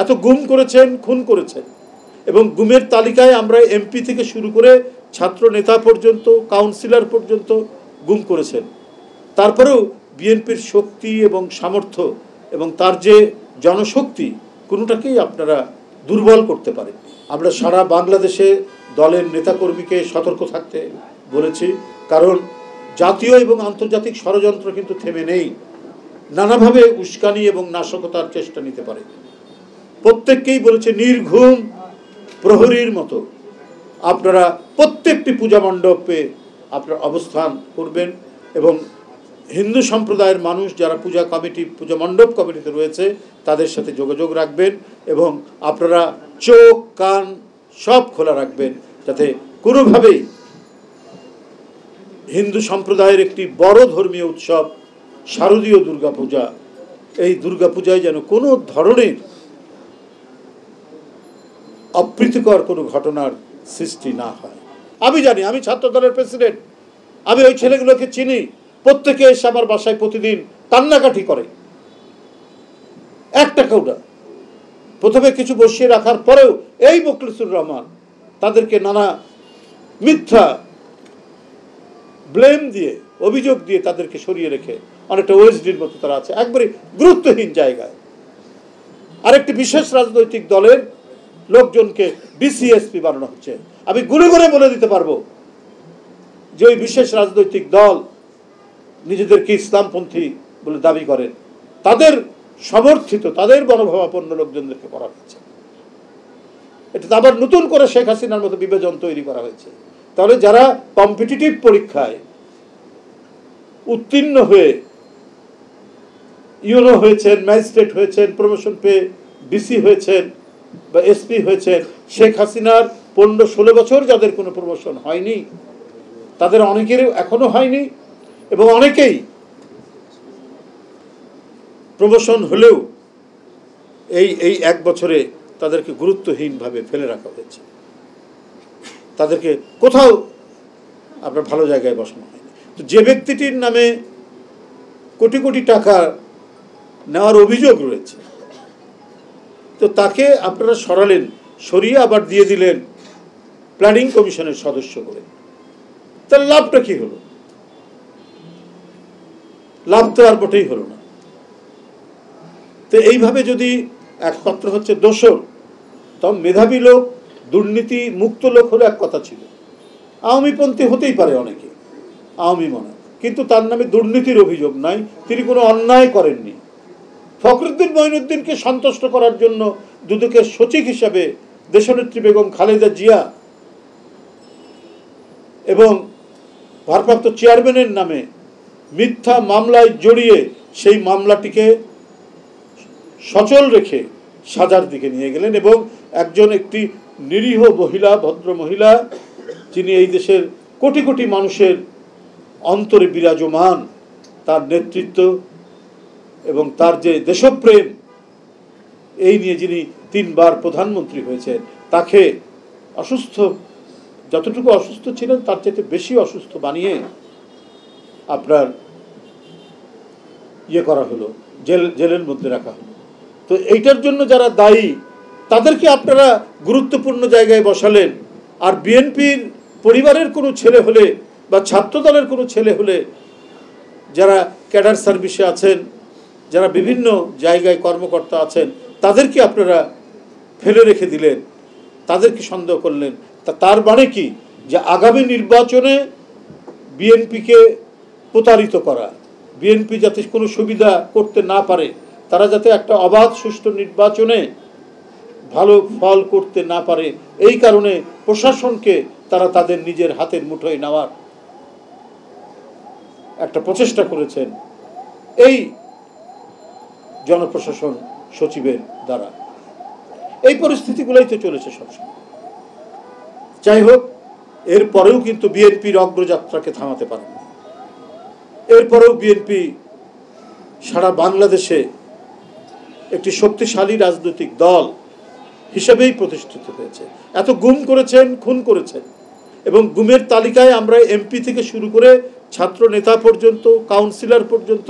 এত গুম করেছেন, খুন করেছেন, এবং গুমের তালিকায় আমরা এমপি থেকে শুরু করে ছাত্র নেতা পর্যন্ত, কাউন্সিলর পর্যন্ত গুম করেছেন। তারপরেও বিএনপির শক্তি এবং সামর্থ্য এবং তার যে জনশক্তি, কোনোটাকেই আপনারা দুর্বল করতে পারেন। আমরা সারা বাংলাদেশে দলের নেতাকর্মীকে সতর্ক থাকতে বলেছি, কারণ জাতীয় এবং আন্তর্জাতিক ষড়যন্ত্র কিন্তু থেমে নেই। নানাভাবে উস্কানি এবং নাশকতার চেষ্টা নিতে পারে। প্রত্যেককেই বলেছে নির্ঘুম প্রহরীর মতো আপনারা প্রত্যেকটি পূজা মণ্ডপে আপনারা অবস্থান করবেন, এবং হিন্দু সম্প্রদায়ের মানুষ যারা পূজা মণ্ডপ কমিটিতে রয়েছে তাদের সাথে যোগাযোগ রাখবেন, এবং আপনারা চোখ কান সব খোলা রাখবেন, যাতে কোনোভাবেই হিন্দু সম্প্রদায়ের একটি বড় ধর্মীয় উৎসব শারদীয় দুর্গাপূজা, এই দুর্গাপূজায় যেন কোনো ধরনের অপ্রীতিকর কোনো ঘটনার সৃষ্টি না হয়। আমি জানি, আমি ছাত্র দলের প্রেসিডেন্ট, আমি ওই ছেলেগুলোকে চিনি, প্রত্যেকে এসে আমার বাসায় প্রতিদিন কান্নাকাটি করে। একটা কেউটা প্রথমে কিছু বসিয়ে রাখার পরেও এই মোখলেসুর রহমান তাদেরকে নানা মিথ্যা ব্লেম দিয়ে, অভিযোগ দিয়ে তাদেরকে সরিয়ে রেখে অনেকটা ওএসডির মতো তারা আছে, একবারে গুরুত্বহীন জায়গায়। আরেকটি বিশেষ রাজনৈতিক দলের লোকজনকে বিসিএসপি বানানো হচ্ছে। আমি গুনে গুনে বলে দিতে পারবো যে ওই বিশেষ রাজনৈতিক দল নিজেদেরকে ইসলামপন্থী বলে দাবি করেন, তাদের সমর্থিত, তাদের মনোভাবাপন্ন লোকজনদেরকে করা হয়েছে। এটা তো আবার নতুন করে শেখ হাসিনার মতো বিভাজন তৈরি করা হয়েছে। তাহলে যারা কম্পিটিটিভ পরীক্ষায় উত্তীর্ণ হয়ে ইউনো হয়েছেন, ম্যাজিস্ট্রেট হয়েছেন, প্রমোশন পেয়ে ডিসি হয়েছেন বা এসপি হয়েছেন, শেখ হাসিনার 15-16 বছর যাদের কোনো প্রমোশন হয়নি, তাদের অনেকের এখনো হয়নি, এবং অনেকেই প্রমোশন হলেও এই 1 বছরে তাদেরকে গুরুত্বহীনভাবে ফেলে রাখা হয়েছে। তাদেরকে কোথাও আপনার ভালো জায়গায় বসানো হয়নি। তো যে ব্যক্তিটির নামে কোটি কোটি টাকা নেওয়ার অভিযোগ রয়েছে, তো তাকে আপনারা সরালেন, সরিয়ে আবার দিয়ে দিলেন প্ল্যানিং কমিশনের সদস্য করে। তার লাভটা কি হলো? লাভ তো আর মোটেই হলো না। তো এইভাবে যদি একমাত্র হচ্ছে দোষর, তখন মেধাবী লোক, দুর্নীতি মুক্ত লোক হলে এক কথা ছিল, আওয়ামীপন্থী হতেই পারে অনেকে, আওয়ামী মনে, কিন্তু তার নামে দুর্নীতির অভিযোগ নাই, তিনি কোনো অন্যায় করেননি। ফখরুদ্দিন মঈনুদ্দিনকে সন্তুষ্ট করার জন্য দুদকের সচিব হিসাবে দেশনেত্রী বেগম খালেদা জিয়া এবং ভারপ্রাপ্ত চেয়ারম্যানের নামে মিথ্যা মামলায় জড়িয়ে সেই মামলাটিকে সচল রেখে সাজার দিকে নিয়ে গেলেন, এবং একটি নিরীহ মহিলা, ভদ্র মহিলা, যিনি এই দেশের কোটি কোটি মানুষের অন্তরে বিরাজমান, তার নেতৃত্ব এবং তার যে দেশপ্রেম, এই নিয়ে যিনি 3 বার প্রধানমন্ত্রী হয়েছেন, তাকে অসুস্থ, যতটুকু অসুস্থ ছিলেন তার চেয়ে বেশি অসুস্থ বানিয়ে আপনার করা হলো, জেলের মধ্যে রাখা হলো। তো এইটার জন্য যারা দায়ী তাদেরকে আপনারা গুরুত্বপূর্ণ জায়গায় বসালেন, আর বিএনপির পরিবারের কোনো ছেলে হলে বা ছাত্রদলের কোনো ছেলে হলে, যারা ক্যাডার সার্ভিসে আছেন, যারা বিভিন্ন জায়গায় কর্মকর্তা আছেন, তাদেরকে আপনারা ফেলে রেখে দিলেন, তাদেরকে সন্দেহ করলেন। তার মানে কি, যে আগামী নির্বাচনে বিএনপিকে প্রতারিত করা, বিএনপি যাতে কোনো সুবিধা করতে না পারে, তারা যাতে একটা অবাধ সুষ্ঠু নির্বাচনে ভালো ফল করতে না পারে, এই কারণে প্রশাসনকে তারা তাদের নিজের হাতের মুঠোয় নেওয়ার একটা প্রচেষ্টা করেছেন এই জনপ্রশাসন সচিবের দ্বারা। এই পরিস্থিতিগুলোই তো চলেছে সবসময়। যাই হোক, এরপরেও কিন্তু বিএনপির অগ্রযাত্রাকে থামাতে পারেন। এরপরেও বিএনপি সারা বাংলাদেশে একটি শক্তিশালী রাজনৈতিক দল হিসেবেই প্রতিষ্ঠিত হয়েছে। এত গুম করেছেন, খুন করেছেন, এবং গুমের তালিকায় আমরা এমপি থেকে শুরু করে ছাত্র নেতা পর্যন্ত, কাউন্সিলর পর্যন্ত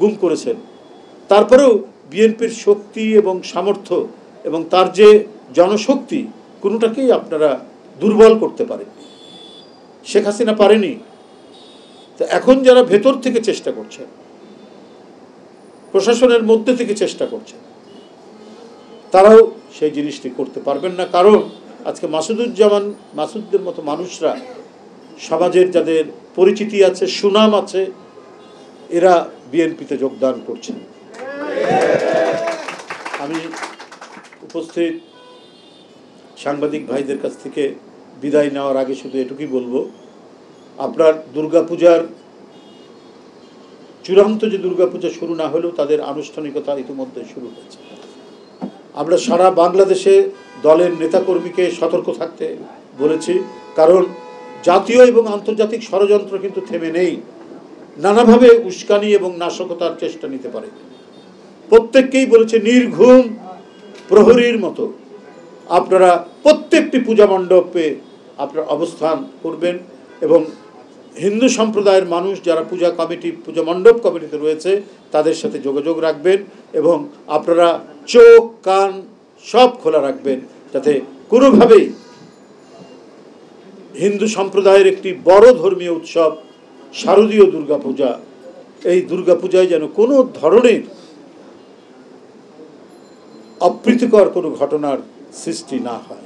গুম করেছেন। তারপরেও বিএনপির শক্তি এবং সামর্থ্য এবং তার যে জনশক্তি কোনোটাকেই আপনারা দুর্বল করতে পারেননি। শেখ হাসিনা পারেনি। তো এখন যারা ভেতর থেকে চেষ্টা করছেন, প্রশাসনের মধ্যে থেকে চেষ্টা করছেন, তারাও সেই জিনিসটি করতে পারবেন না। কারণ আজকে মাসুদের মতো মানুষরা, সমাজের যাদের পরিচিতি আছে, সুনাম আছে, এরা বিএনপিতে যোগদান করছেন। আমি উপস্থিত সাংবাদিক ভাইদের কাছ থেকে বিদায় নেওয়ার আগে শুধু এটুকুই বলবো, আপনার দুর্গাপূজার চূড়ান্ত যে দুর্গাপূজা শুরু না হলেও তাদের আনুষ্ঠানিকতা ইতিমধ্যে শুরু হয়েছে। আমরা সারা বাংলাদেশে দলের নেতাকর্মীকে সতর্ক থাকতে বলেছি, কারণ জাতীয় এবং আন্তর্জাতিক ষড়যন্ত্র কিন্তু থেমে নেই। নানাভাবে উস্কানি এবং নাশকতার চেষ্টা নিতে পারে। প্রত্যেককেই বলেছে নির্ঘুম প্রহরীর মতো আপনারা প্রত্যেকটি পূজা মণ্ডপে আপনারা অবস্থান করবেন এবং হিন্দু সম্প্রদায়ের মানুষ যারা পূজা মণ্ডপ কমিটিতে রয়েছে তাদের সাথে যোগাযোগ রাখবেন এবং আপনারা চোখ কান সব খোলা রাখবেন, যাতে কোনোভাবেই হিন্দু সম্প্রদায়ের একটি বড় ধর্মীয় উৎসব শারদীয় দুর্গাপূজা, এই দুর্গাপূজায় যেন কোনো ধরনের অপ্রীতিকর কোনো ঘটনার সৃষ্টি না হয়।